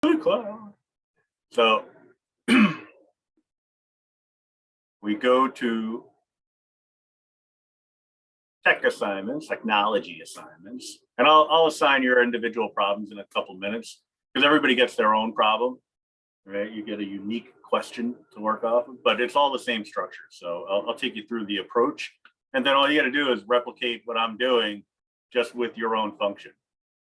So we go to tech assignments, technology assignments, and I'll assign your individual problems in a couple minutes because everybody gets their own problem, right? You get a unique question to work off of, but it's all the same structure. So I'll take you through the approach, and then all you got to do is replicate what I'm doing just with your own function,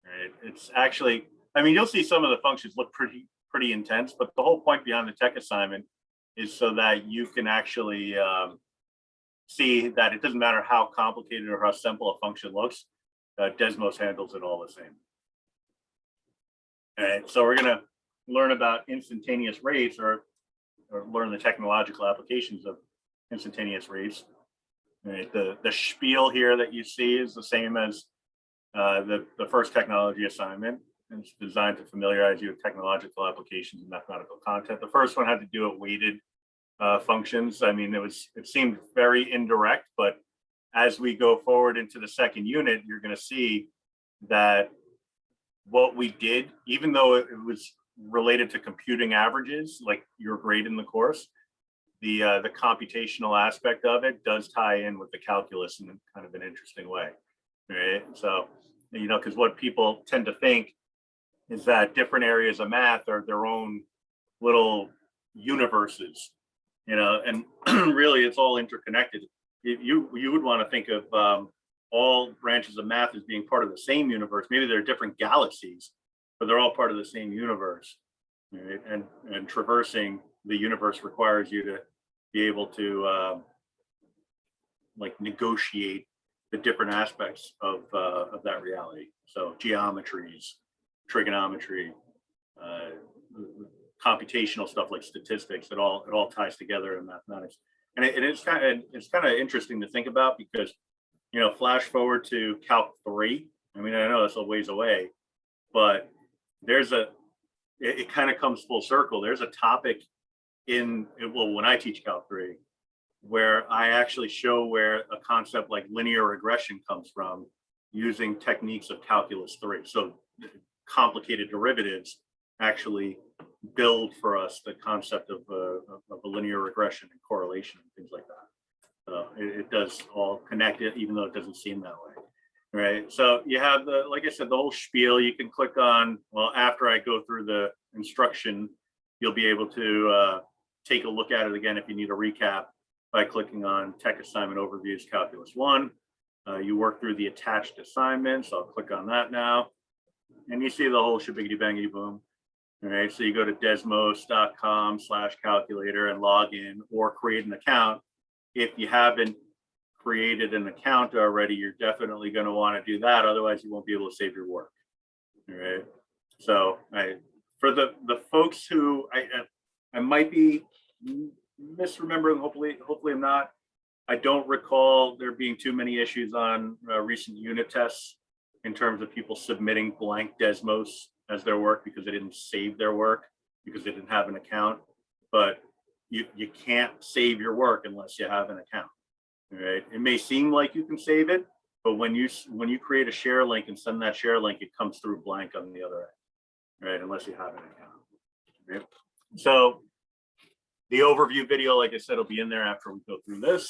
right? It's actually, I mean, you'll see some of the functions look pretty intense, but the whole point behind the tech assignment is so that you can actually see that it doesn't matter how complicated or how simple a function looks, Desmos handles it all the same. All right, so we're gonna learn about instantaneous rates or learn the technological applications of instantaneous rates. All right, the spiel here that you see is the same as the first technology assignment. And it's designed to familiarize you with technological applications and mathematical content. The first one had to do with weighted functions. I mean, it seemed very indirect, but as we go forward into the second unit, you're going to see that what we did, even though it was related to computing averages, like your grade in the course, the computational aspect of it does tie in with the calculus in kind of an interesting way, right? So, you know, because what people tend to think is that different areas of math are their own little universes, you know, and really it's all interconnected. You would want to think of all branches of math as being part of the same universe. Maybe they're different galaxies, but they're all part of the same universe, right? And traversing the universe requires you to be able to like negotiate the different aspects of that reality. So geometries, trigonometry, computational stuff like statistics, it all ties together in mathematics. And it's kind of interesting to think about because, you know, flash forward to Calc 3. I mean, I know it's a ways away, but it kind of comes full circle. There's a topic when I teach Calc 3, where I actually show where a concept like linear regression comes from using techniques of calculus 3. So complicated derivatives actually build for us the concept of a linear regression and correlation and things like that. So it does all connect it, even though it doesn't seem that way, right? So you have like I said, the whole spiel. You can click on, well, after I go through the instruction, you'll be able to take a look at it again if you need a recap by clicking on Tech Assignment Overviews Calculus 1. You work through the attached assignments. I'll click on that now. And you see the whole shibbity bangity boom. All right, so you go to desmos.com/calculator and log in or create an account. If you haven't created an account already, you're definitely going to want to do that. Otherwise, you won't be able to save your work. All right. So for the folks who I might be misremembering, hopefully I'm not. I don't recall there being too many issues on recent unit tests in terms of people submitting blank Desmos as their work because they didn't save their work because they didn't have an account. But you can't save your work unless you have an account. All right. It may seem like you can save it, but when you create a share link and send that share link, it comes through blank on the other end, right? Unless you have an account. Right? So the overview video, like I said, will be in there after we go through this.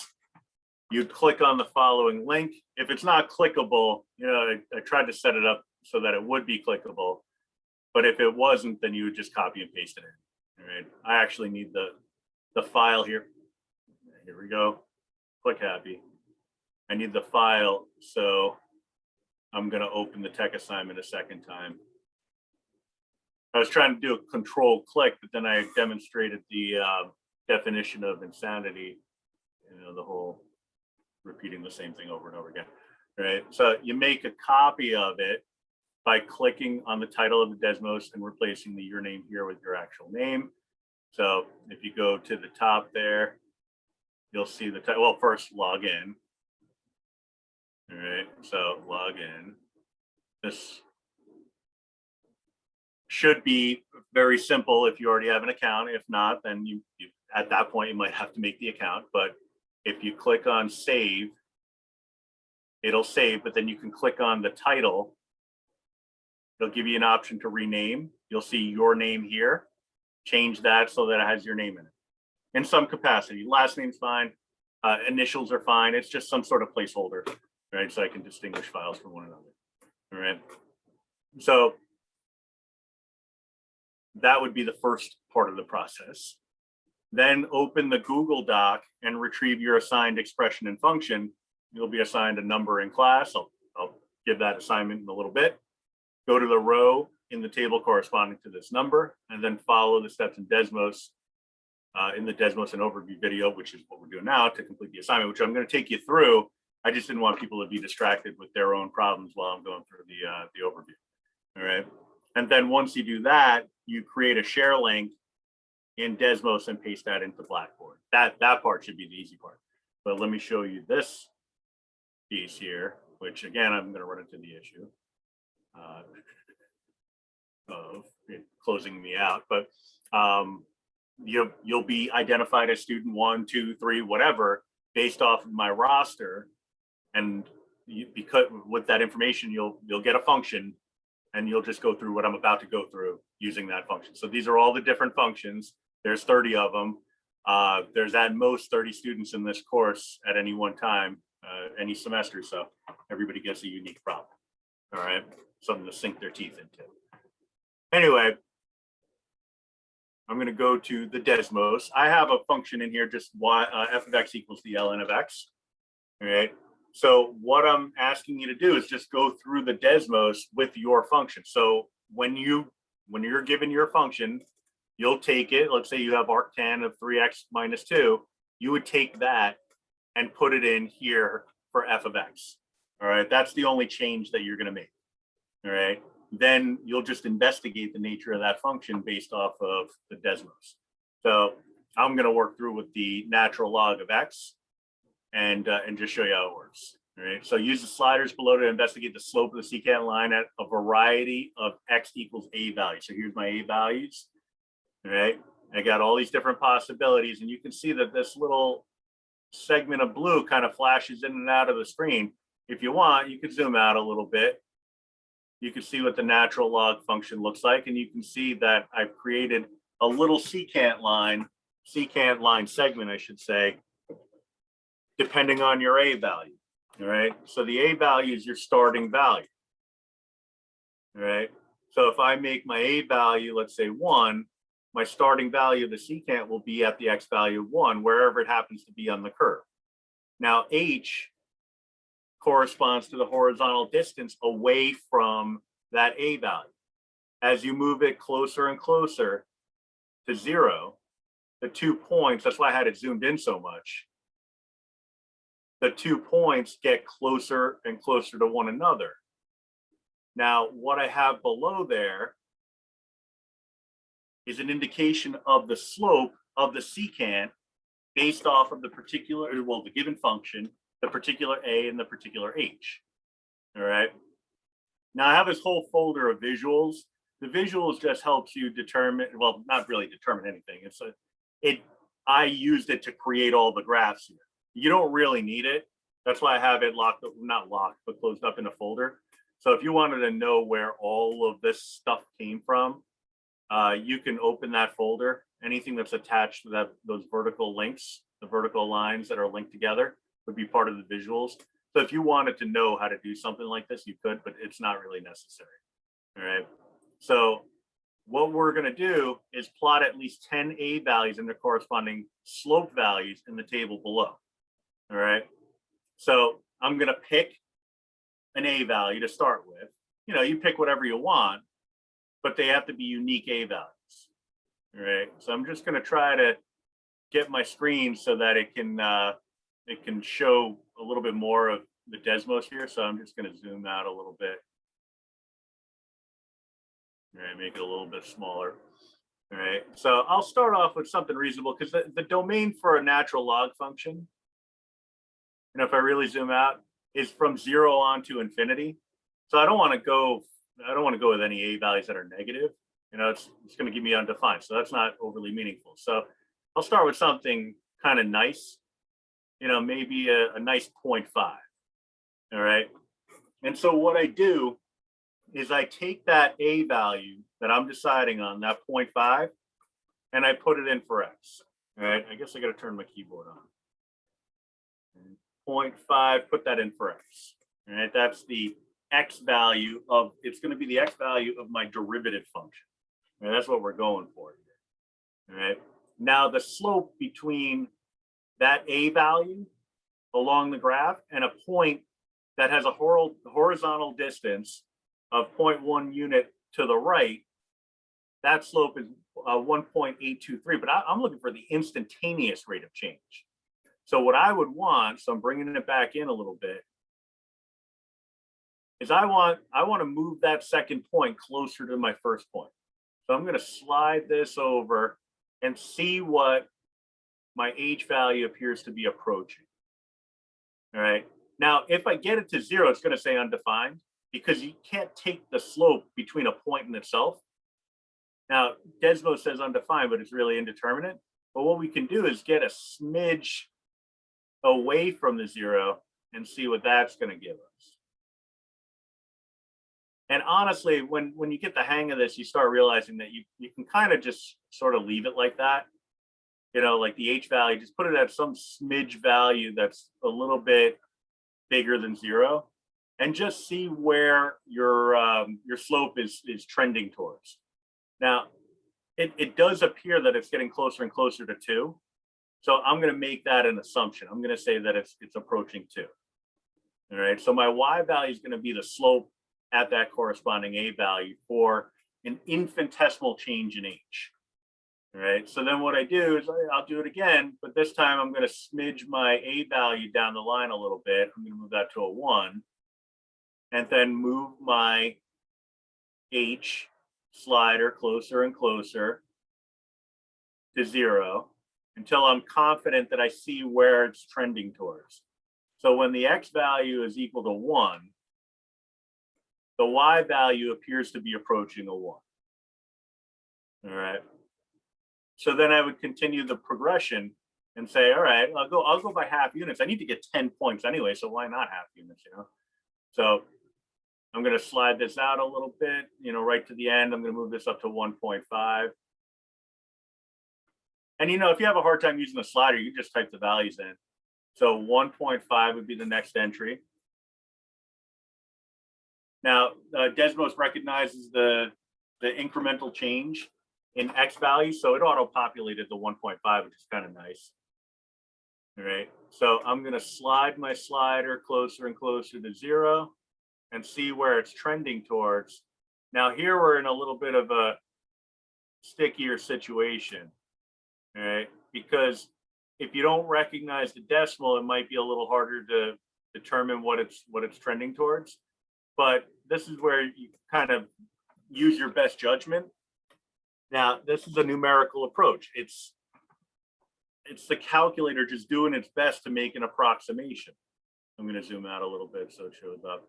You'd click on the following link. If it's not clickable, you know, I tried to set it up so that it would be clickable, but if it wasn't, then you would just copy and paste it in. All right. I actually need the file here. Here we go. Click happy. I need the file, so I'm going to open the tech assignment a second time. I was trying to do a control click, but then I demonstrated the definition of insanity, you know, the whole repeating the same thing over and over again, right? So you make a copy of it by clicking on the title of the Desmos and replacing your name here with your actual name. So if you go to the top there, you'll see the title. Well, first log in. All right, so log in. This should be very simple if you already have an account. If not, then you at that point, you might have to make the account. But if you click on save, it'll save, but then you can click on the title. It'll give you an option to rename. you'll see your name here. Change that so that it has your name in it in some capacity. Last name's fine. Initials are fine. It's just some sort of placeholder, right? So I can distinguish files from one another. All right. So that would be the first part of the process. Then open the Google Doc and retrieve your assigned expression and function. You'll be assigned a number in class. I'll give that assignment in a little bit. Go to the row in the table corresponding to this number, and then follow the steps in Desmos in the Desmos and overview video, which is what we're doing now to complete the assignment, which I'm going to take you through. I just didn't want people to be distracted with their own problems while I'm going through the overview. All right. And then once you do that, you create a share link in Desmos and paste that into Blackboard. That part should be the easy part. But let me show you this piece here, which again, I'm going to run into the issue of it closing me out. But you'll be identified as student 1, 2, 3, whatever, based off of my roster. And because with that information, you'll get a function, and you'll just go through what I'm about to go through using that function. So these are all the different functions. There's 30 of them. There's at most 30 students in this course at any one time, any semester. So everybody gets a unique problem. All right, something to sink their teeth into. Anyway, I'm going to go to the Desmos. I have a function in here, just f of x equals the ln of x. All right. So what I'm asking you to do is just go through the Desmos with your function. So when you're given your function, you'll take it. Let's say you have arctan of 3x minus 2. You would take that and put it in here for f of x. All right. That's the only change that you're going to make. All right. Then you'll just investigate the nature of that function based off of the Desmos. So I'm going to work through with the natural log of x and just show you how it works. All right. So use the sliders below to investigate the slope of the secant line at a variety of x equals a value. So here's my a values. All right. I got all these different possibilities, and you can see that this little segment of blue kind of flashes in and out of the screen. If you want, you can zoom out a little bit. You can see what the natural log function looks like, and you can see that I've created a little secant line segment, I should say, depending on your a value. All right. So the a value is your starting value. All right. So if I make my a value, let's say 1, my starting value of the secant will be at the x value of 1, wherever it happens to be on the curve. Now, h corresponds to the horizontal distance away from that a value. As you move it closer and closer to 0, the 2 points, that's why I had it zoomed in so much, the 2 points get closer and closer to one another. Now, what I have below there is an indication of the slope of the secant based off of the particular, well, the given function, the particular a and the particular h. All right. Now I have this whole folder of visuals. The visuals just helps you determine, well, not really determine anything. I used it to create all the graphs here. You don't really need it. That's why I have it locked, not locked, but closed up in a folder. So if you wanted to know where all of this stuff came from, you can open that folder. Anything that's attached to those vertical links, the vertical lines that are linked together, would be part of the visuals. So if you wanted to know how to do something like this, you could, but it's not really necessary. All right. So what we're going to do is plot at least 10 a values and their corresponding slope values in the table below. All right. So I'm going to pick an a value to start with. You know, you pick whatever you want, but they have to be unique a values. All right. So I'm just going to try to get my screen so that it can show a little bit more of the Desmos here. So I'm just going to zoom out a little bit. All right, make it a little bit smaller. All right, so I'll start off with something reasonable because the domain for a natural log function, you know, if I really zoom out, is from 0 on to infinity. So I don't want to go with any a values that are negative. You know, it's going to give me undefined. So that's not overly meaningful. So I'll start with something kind of nice. You know, maybe a nice 0.5. All right. And so what I do is I take that a value that I'm deciding on, that 0.5, and I put it in for x. All right, I guess I got to turn my keyboard on. 0.5, put that in for x. All right, that's the x value of, it's going to be the x value of my derivative function. And that's what we're going for here. All right, now the slope between that a value along the graph and a point that has a horizontal distance of 0.1 unit to the right, that slope is 1.823, but I'm looking for the instantaneous rate of change. So what I would want, so I'm bringing it back in a little bit, is I want to move that second point closer to my first point. So I'm going to slide this over and see what my h value appears to be approaching. All right. Now, if I get it to 0, it's going to say undefined, because you can't take the slope between a point and itself. Now, Desmos says undefined, but it's really indeterminate. But what we can do is get a smidge away from the 0 and see what that's going to give us. And honestly, when you get the hang of this, you start realizing that you can kind of just sort of leave it like that. You know, like the h value, just put it at some smidge value that's a little bit bigger than 0, and just see where your slope is trending towards. Now, it does appear that it's getting closer and closer to 2. So I'm going to make that an assumption. I'm going to say that it's approaching 2. All right. So my y value is going to be the slope at that corresponding a value for an infinitesimal change in h. All right. So then what I do is I'll do it again, but this time I'm going to smidge my a value down the line a little bit. I'm going to move that to a 1, and then move my h slider closer and closer to 0 until I'm confident that I see where it's trending towards. So when the x value is equal to 1, the y value appears to be approaching a 1. All right. So then I would continue the progression and say, all right, I'll go by half units. I need to get 10 points anyway, so why not half units, you know? So I'm going to slide this out a little bit, you know, right to the end. I'm going to move this up to 1.5. And, you know, if you have a hard time using the slider, you just type the values in. So 1.5 would be the next entry. Now, Desmos recognizes the incremental change in x value, so it auto-populated the 1.5, which is kind of nice. All right, so I'm going to slide my slider closer and closer to 0 and see where it's trending towards. Now here we're in a little bit of a stickier situation, all right? Because if you don't recognize the decimal, it might be a little harder to determine what it's trending towards. But this is where you kind of use your best judgment. Now, this is a numerical approach. It's the calculator just doing its best to make an approximation. I'm going to zoom out a little bit so it shows up.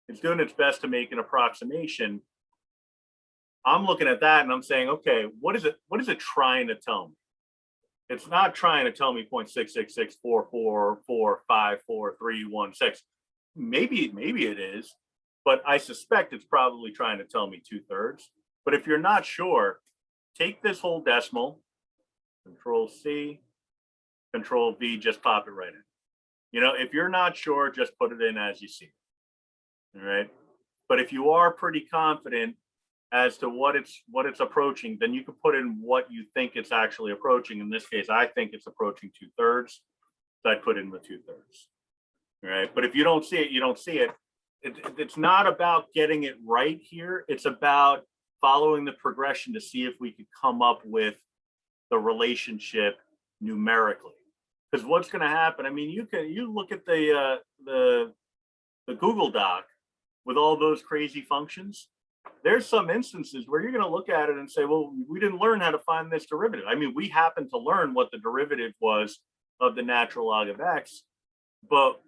It's doing its best to make an approximation. I'm looking at that and I'm saying, okay, what is it trying to tell me? It's not trying to tell me 0.66644454316. Maybe it is, but I suspect it's probably trying to tell me 2/3. But if you're not sure, take this whole decimal, Control C, Control V, just pop it right in. You know, if you're not sure, just put it in as you see. All right. But if you are pretty confident as to what it's approaching, then you can put in what you think it's actually approaching. In this case, I think it's approaching 2/3. So I put in the 2/3. All right. But if you don't see it, you don't see it. It's not about getting it right here. It's about following the progression to see if we could come up with the relationship numerically. Because what's going to happen? I mean, you look at the Google Doc with all those crazy functions. There's some instances where you're going to look at it and say, well, we didn't learn how to find this derivative. I mean, we happened to learn what the derivative was of the natural log of x, but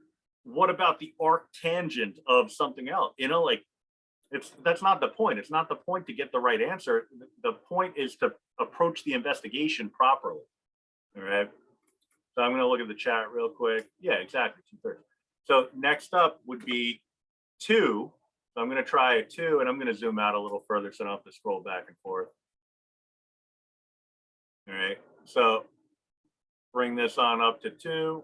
what about the arctangent of something else? You know, like that's not the point. It's not the point to get the right answer. The point is to approach the investigation properly. All right. So I'm going to look at the chat real quick. Yeah, exactly. 2/3. So next up would be 2. So So I'm going to try a 2, and I'm going to zoom out a little further so I don't have to scroll back and forth. All right, so bring this on up to 2.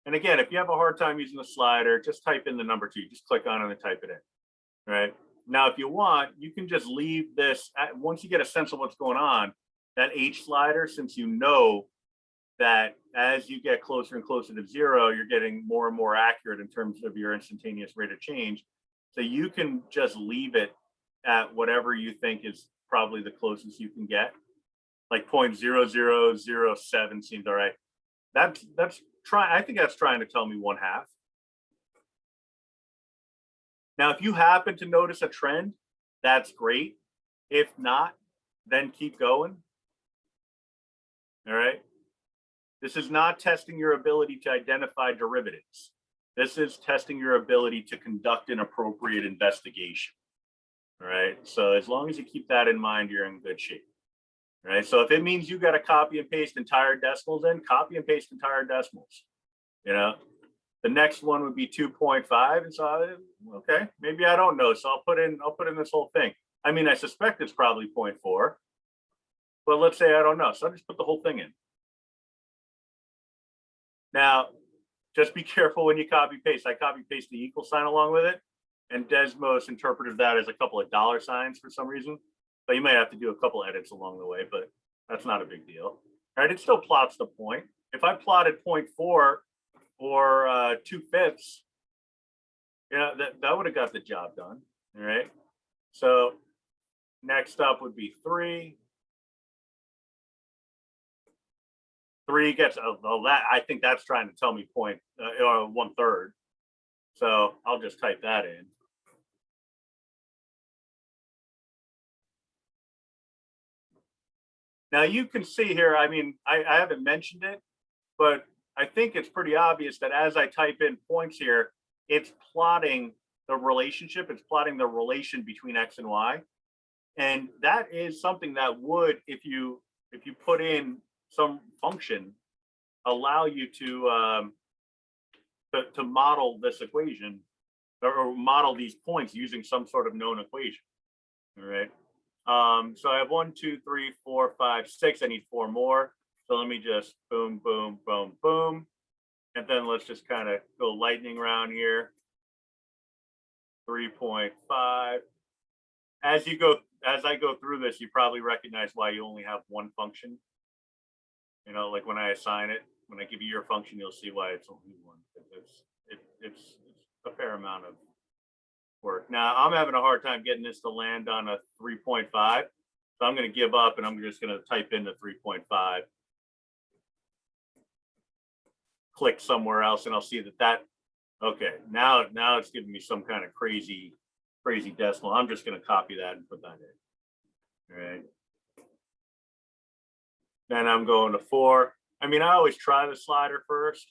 And again, if you have a hard time using the slider, just type in the number 2. Just click on it and type it in. All right. Now, if you want, you can just leave this, once you get a sense of what's going on, that H slider, since you know that as you get closer and closer to 0, you're getting more and more accurate in terms of your instantaneous rate of change. So you can just leave it at whatever you think is probably the closest you can get. Like 0.0007 seems all right. That's I think that's trying to tell me 1/2. Now, if you happen to notice a trend, that's great. If not, then keep going. All right. This is not testing your ability to identify derivatives. This is testing your ability to conduct an appropriate investigation. All right. So as long as you keep that in mind, you're in good shape. All right. So if it means you got to copy and paste entire decimals, then copy and paste entire decimals. You know, the next one would be 2.5. And so, okay, maybe I don't know. So I'll put in this whole thing. I mean, I suspect it's probably 0.4, but let's say I don't know. So I'll just put the whole thing in. Now, just be careful when you copy paste. I copy paste the equal sign along with it, and Desmos interpreted that as a couple of dollar signs for some reason. So you might have to do a couple edits along the way, but that's not a big deal. All right, it still plots the point. If I plotted 0.4 or 2/5, you know, that would have got the job done. All right. So next up would be 3. 3 gets that. I think that's trying to tell me or 1/3. So I'll just type that in. Now you can see here, I mean, I haven't mentioned it, but I think it's pretty obvious that as I type in points here, it's plotting the relationship. It's plotting the relation between X and Y. And that is something that would, if you put in some function, allow you to model this equation or model these points using some sort of known equation. All right. So I have 1, 2, 3, 4, 5, 6. I need 4 more. So let me just boom, boom, boom, boom. And then let's just kind of go lightning round here. 3.5. As I go through this, you probably recognize why you only have one function. You know, like when I assign it, when I give you your function, you'll see why it's only one. It's a fair amount of work. Now, I'm having a hard time getting this to land on a 3.5. So I'm going to give up and I'm just going to type in the 3.5. Click somewhere else and I'll see that okay, now it's giving me some kind of crazy decimal. I'm just going to copy that and put that in. All right. Then I'm going to 4. I mean, I always try the slider first.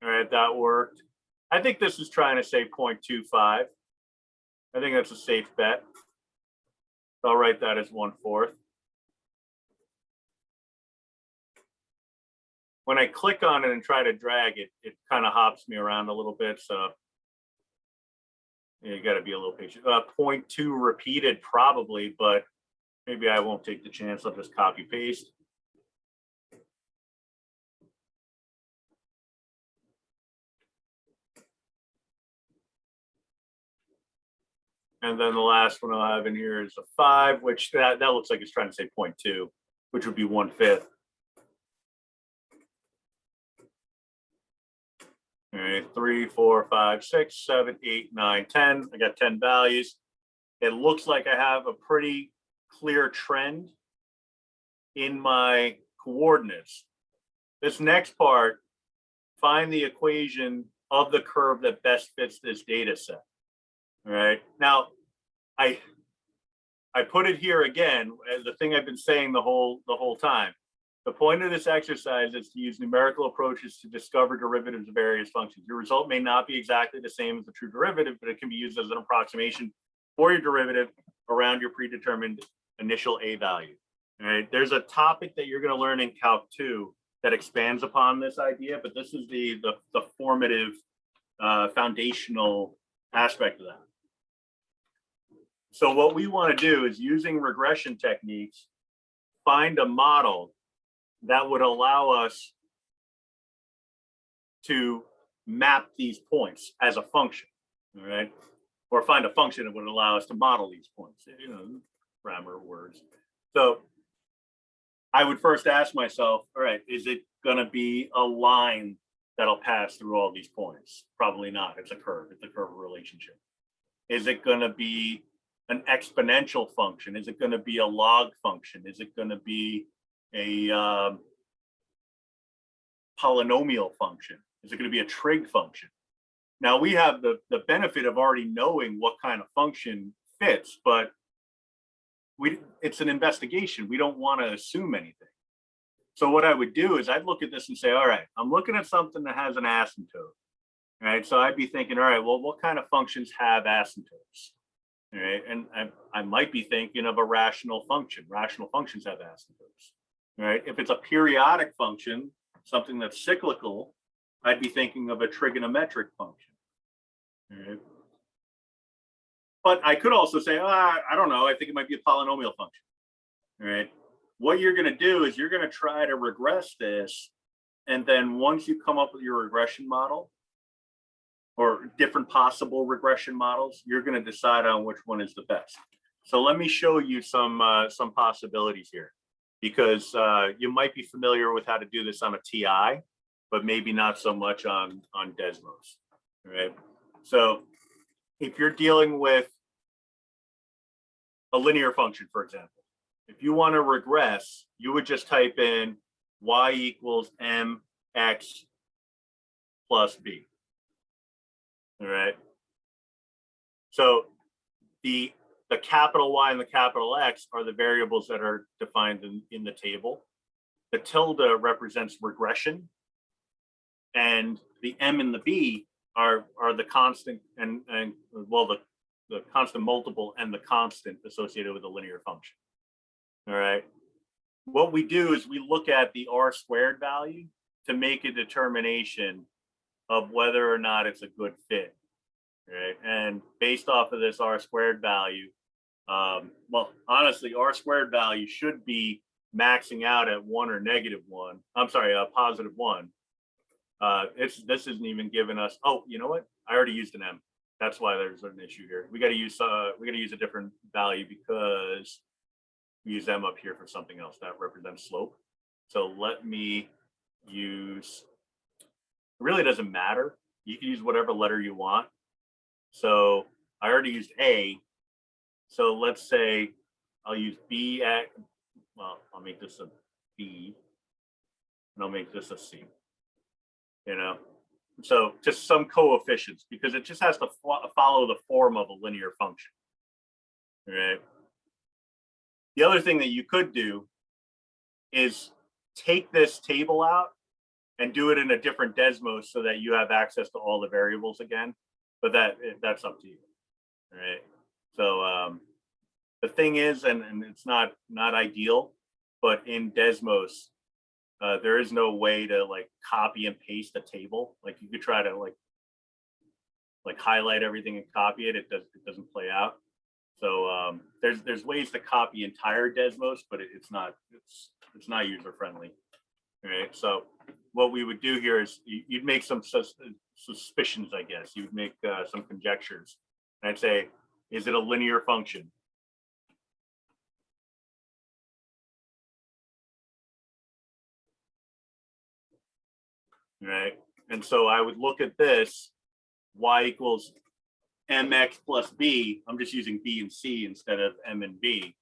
All right, that worked. I think this is trying to say 0.25. I think that's a safe bet. So I'll write that as 1/4. When I click on it and try to drag it, it kind of hops me around a little bit. So you got to be a little patient. 0.2 repeated probably, but maybe I won't take the chance. I'll just copy paste. And then the last one I'll have in here is a 5, which that looks like it's trying to say 0.2, which would be 1/5. All right, 3, 4, 5, 6, 7, 8, 9, 10. I got 10 values. It looks like I have a pretty clear trend in my coordinates. This next part, find the equation of the curve that best fits this data set. All right. Now, I put it here again, the thing I've been saying the whole time. The point of this exercise is to use numerical approaches to discover derivatives of various functions. Your result may not be exactly the same as the true derivative, but it can be used as an approximation for your derivative around your predetermined initial A value. All right. There's a topic that you're going to learn in Calc 2 that expands upon this idea, but this is the formative foundational aspect of that. So what we want to do is, using regression techniques, find a model that would allow us to map these points as a function, all right? Or find a function that would allow us to model these points, you know, grammar words. So I would first ask myself, all right, is it going to be a line that'll pass through all these points? Probably not. It's a curve. It's a curve relationship. Is it going to be an exponential function? Is it going to be a log function? Is it going to be a polynomial function? Is it going to be a trig function? Now, we have the benefit of already knowing what kind of function fits, but it's an investigation. We don't want to assume anything. So what I would do is I'd look at this and say, all right, I'm looking at something that has an asymptote. All right, so I'd be thinking, all right, well, what kind of functions have asymptotes? All right, and I might be thinking of a rational function. Rational functions have asymptotes. All right, if it's a periodic function, something that's cyclical, I'd be thinking of a trigonometric function. All right. But I could also say, I don't know, I think it might be a polynomial function. All right. What you're going to do is you're going to try to regress this. And then once you come up with your regression model, or different possible regression models, you're going to decide on which one is the best. So let me show you some possibilities here, because you might be familiar with how to do this on a TI, but maybe not so much on Desmos. All right. So if you're dealing with a linear function, for example, if you want to regress, you would just type in y equals mx plus b. All right. So the capital Y and the capital X are the variables that are defined in the table. The tilde represents regression, and the m and the b are the constant and well, the constant multiple and the constant associated with a linear function. All right. What we do is we look at the r squared value to make a determination of whether or not it's a good fit. Right. And based off of this r squared value, well, honestly, r squared value should be maxing out at 1 or -1. I'm sorry, +1. This isn't even giving us. Oh, you know what? I already used an m. That's why there's an issue here. We got to use a different value, because we use m up here for something else that represents slope. So let me use. It really doesn't matter. You can use whatever letter you want. So I already used a. So let's say I'll use b at. Well, I'll make this a b, and I'll make this a c. You know, so just some coefficients, because it just has to follow the form of a linear function. All right. The other thing that you could do is take this table out and do it in a different Desmos so that you have access to all the variables again. But that's up to you. All right. So the thing is, and it's not ideal, but in Desmos, there is no way to like copy and paste a table. Like you could try to like highlight everything and copy it. It doesn't play out. So there's ways to copy entire Desmos, but it's not user friendly. All right. So what we would do here is you'd make some suspicions, I guess. You'd make some conjectures. And I'd say, is it a linear function? Right. And so I would look at this, y equals mx plus b. I'm just using b and c instead of m and b,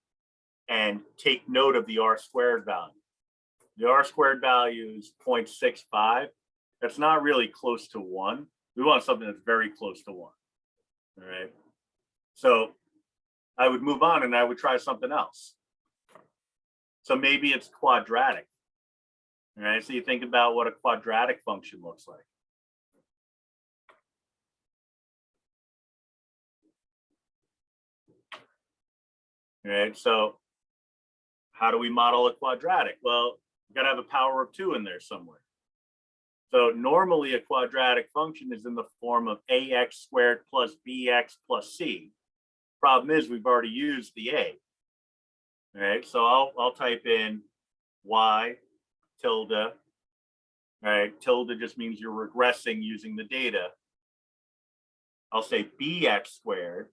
and take note of the r squared value. The r squared value is 0.65. That's not really close to 1. We want something that's very close to 1. All right. So I would move on and I would try something else. So maybe it's quadratic. All right, so you think about what a quadratic function looks like. All right, so how do we model a quadratic? Well, you got to have a power of 2 in there somewhere. So normally a quadratic function is in the form of ax squared plus bx plus c. Problem is we've already used the a. All right, so I'll type in y tilde. All right, tilde just means you're regressing using the data. I'll say bx squared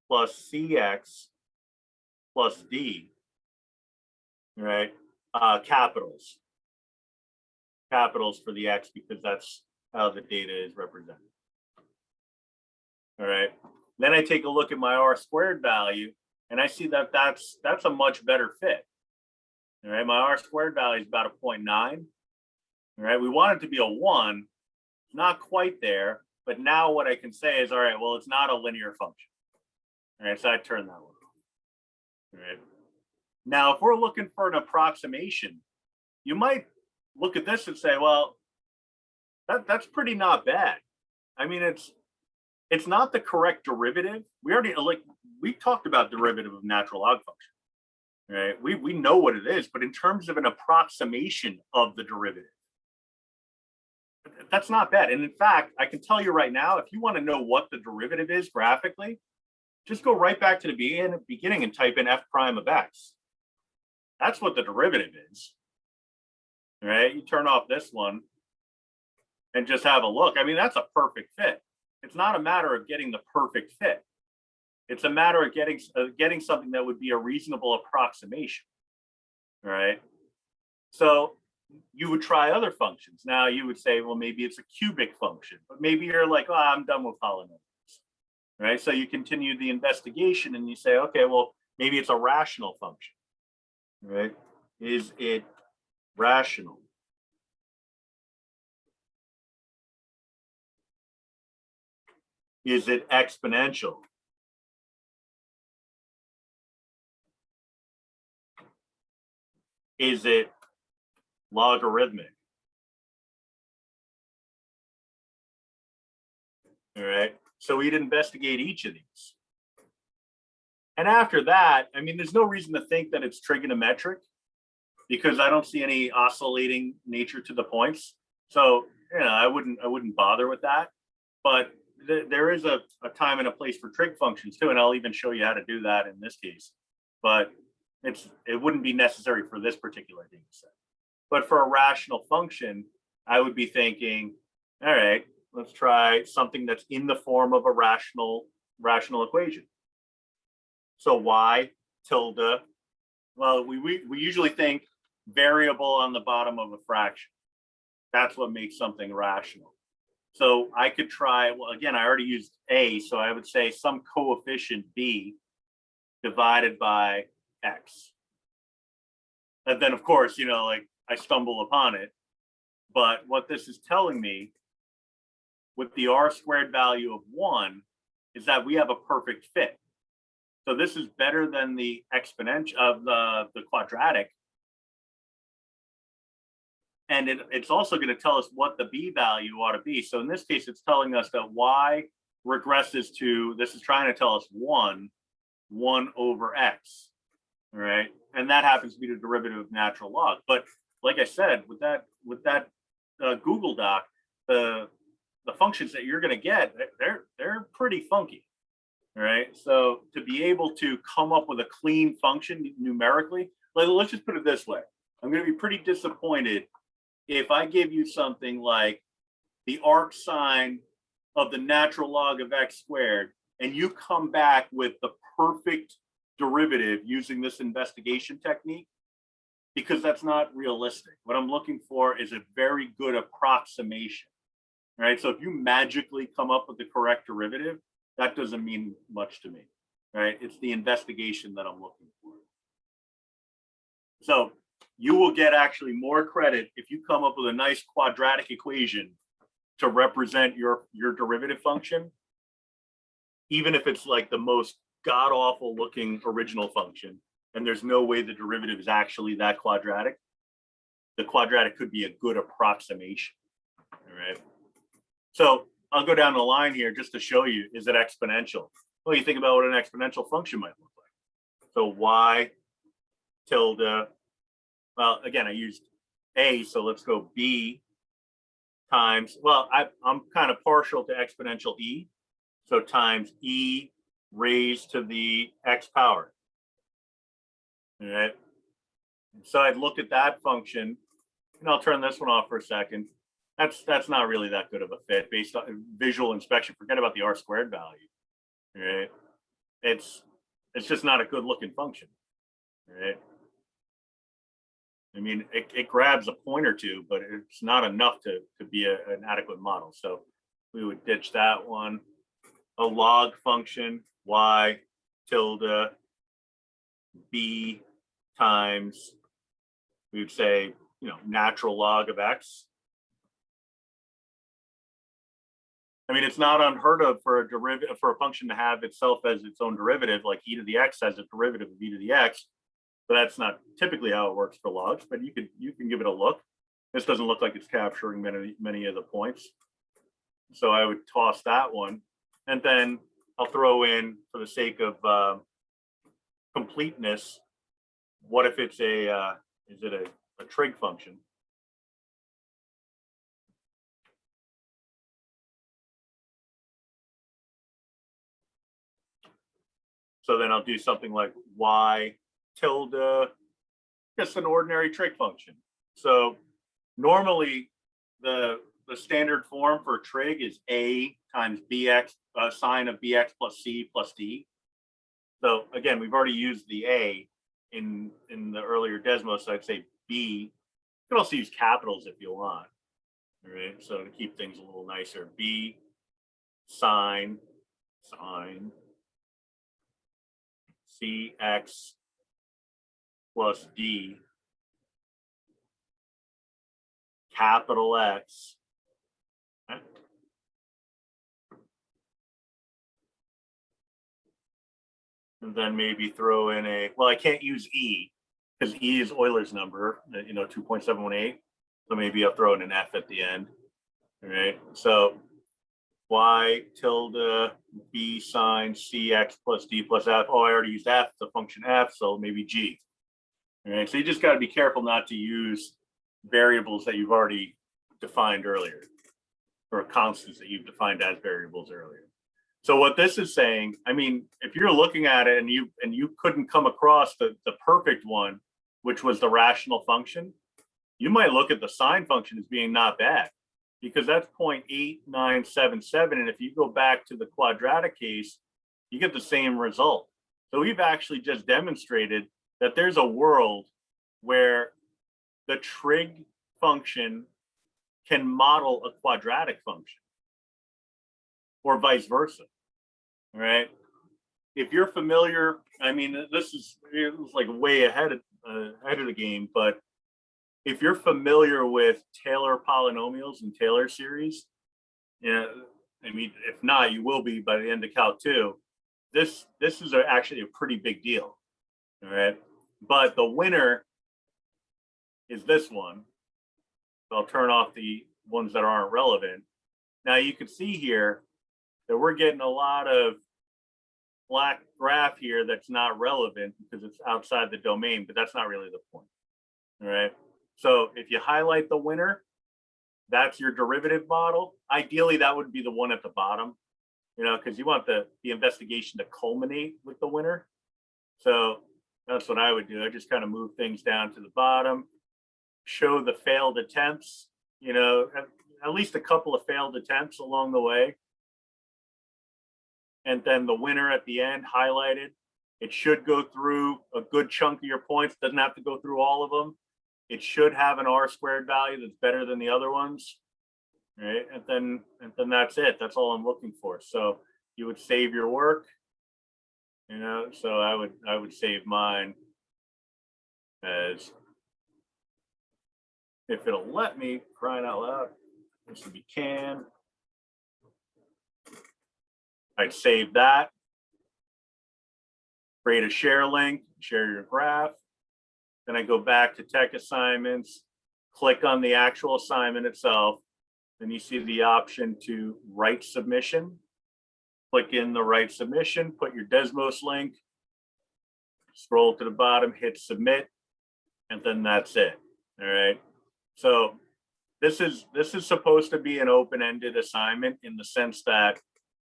plus cx plus d. All right, capitals for the x because that's how the data is represented. All right, then I take a look at my r squared value and I see that that's a much better fit. All right, my r squared value is about a 0.9. All right, we want it to be a 1, not quite there, but now what I can say is, all right, well, it's not a linear function. All right, so I turn that one off. All right. Now, if we're looking for an approximation, you might look at this and say, well, that's pretty not bad. I mean, it's not the correct derivative. We talked about derivative of natural log function. Right? We know what it is, but in terms of an approximation of the derivative, that's not bad. And in fact, I can tell you right now, if you want to know what the derivative is graphically, just go right back to the beginning and type in f prime of x. That's what the derivative is. All right, you turn off this one and just have a look. I mean, that's a perfect fit. It's not a matter of getting the perfect fit. It's a matter of getting something that would be a reasonable approximation. All right. So you would try other functions. Now you would say, well, maybe it's a cubic function, but maybe you're like, oh, I'm done with polynomials. Right. So you continue the investigation and you say, okay, well, maybe it's a rational function. Right. Is it rational? Is it exponential? Is it logarithmic? All right. So we'd investigate each of these. And after that, I mean, there's no reason to think that it's trigonometric because I don't see any oscillating nature to the points. So, I wouldn't bother with that. But there is a time and a place for trig functions too, and I'll even show you how to do that in this case. But it wouldn't be necessary for this particular data set. But for a rational function, I would be thinking, all right, let's try something that's in the form of a rational equation. So y tilde, well, we usually think variable on the bottom of a fraction. That's what makes something rational. So I could try, well, again, I already used a, so I would say some coefficient b divided by x. And then, of course, like I stumble upon it. But what this is telling me with the r squared value of 1 is that we have a perfect fit. So this is better than the exponential of the quadratic. And it's also going to tell us what the b value ought to be. So in this case, it's telling us that y regresses to, this is trying to tell us 1 over x. All right. And that happens to be the derivative of natural log. But like I said, with that Google Doc, the functions that you're going to get, they're pretty funky. All right. So to be able to come up with a clean function numerically, let's just put it this way. I'm going to be pretty disappointed if I give you something like the arc sine of the natural log of x squared, and you come back with the perfect derivative using this investigation technique, because that's not realistic. What I'm looking for is a very good approximation. All right. So if you magically come up with the correct derivative, that doesn't mean much to me. Right. It's the investigation that I'm looking for. So you will get actually more credit if you come up with a nice quadratic equation to represent your derivative function, even if it's like the most god-awful looking original function, and there's no way the derivative is actually that quadratic. The quadratic could be a good approximation. All right. So I'll go down the line here just to show you, is it exponential? Well, you think about what an exponential function might look like. So y tilde, well, again, I used A, so let's go B times, well, I'm kind of partial to exponential E, so times E raised to the X power. All right. So I'd look at that function, and I'll turn this one off for a second. That's not really that good of a fit based on visual inspection. Forget about the R squared value. Right? It's just not a good looking function. Right? I mean, it grabs a point or two, but it's not enough to be an adequate model. So we would ditch that one. A log function, y tilde b times, we would say, natural log of x. I mean, it's not unheard of for a derivative, for a function to have itself as its own derivative, like e to the x as a derivative of e to the x. But that's not typically how it works for logs. But you can give it a look. This doesn't look like it's capturing many of the points, so I would toss that one, and then I'll throw in, for the sake of completeness, what if it's is it a trig function? So then I'll do something like y tilde, just an ordinary trig function. So normally the standard form for trig is a times bx, sine of bx plus c plus d. So again, we've already used the a in the earlier Desmos, so I'd say b. You can also use capitals if you want. All right, so to keep things a little nicer, b sine cx plus d capital X. Okay. And then maybe throw in well, I can't use E because E is Euler's number, 2.718. So maybe I'll throw in an F at the end. All right. So y tilde b sine cx plus d plus f. Oh, I already used f, the function f, so maybe g. All right. So you just got to be careful not to use variables that you've already defined earlier, or constants that you've defined as variables earlier. So what this is saying, I mean, if you're looking at it and you couldn't come across the perfect one, which was the rational function, you might look at the sine function as being not bad, because that's 0.8977. And if you go back to the quadratic case, you get the same result. So we've actually just demonstrated that there's a world where the trig function can model a quadratic function, or vice versa. All right. If you're familiar, I mean, it was like way ahead of the game, but if you're familiar with Taylor polynomials and Taylor series, I mean, if not, you will be by the end of Calc 2. This is actually a pretty big deal. All right. But the winner is this one. So I'll turn off the ones that aren't relevant. Now you can see here that we're getting a lot of black graph here that's not relevant because it's outside the domain, but that's not really the point. All right. So if you highlight the winner, that's your derivative model. Ideally, that would be the one at the bottom, because you want the investigation to culminate with the winner. So that's what I would do. I just kind of move things down to the bottom, show the failed attempts, at least a couple of failed attempts along the way. And then the winner at the end highlighted. It should go through a good chunk of your points. Doesn't have to go through all of them. It should have an R squared value that's better than the other ones. Right. And then that's it. That's all I'm looking for. So you would save your work. So I would save mine as, if it'll let me, crying out loud, this would be can. I'd save that, create a share link, share your graph. Then I go back to tech assignments, click on the actual assignment itself. Then you see the option to write submission. Click in the write submission, put your Desmos link, scroll to the bottom, hit submit, and then that's it. All right. So this is supposed to be an open-ended assignment in the sense that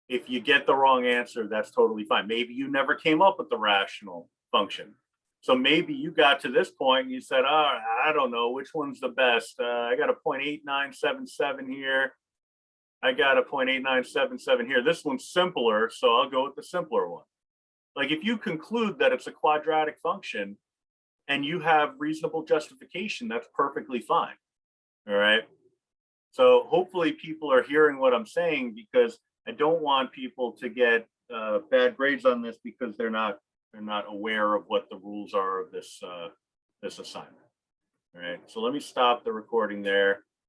if you get the wrong answer, that's totally fine. Maybe you never came up with the rational function. So maybe you got to this point and you said, oh, I don't know, which one's the best? I got a 0.8977 here. I got a 0.8977 here. This one's simpler, so I'll go with the simpler one. Like if you conclude that it's a quadratic function and you have reasonable justification, that's perfectly fine. All right. So hopefully people are hearing what I'm saying, because I don't want people to get bad grades on this because they're not aware of what the rules are of this this assignment. All right. So let me stop the recording there.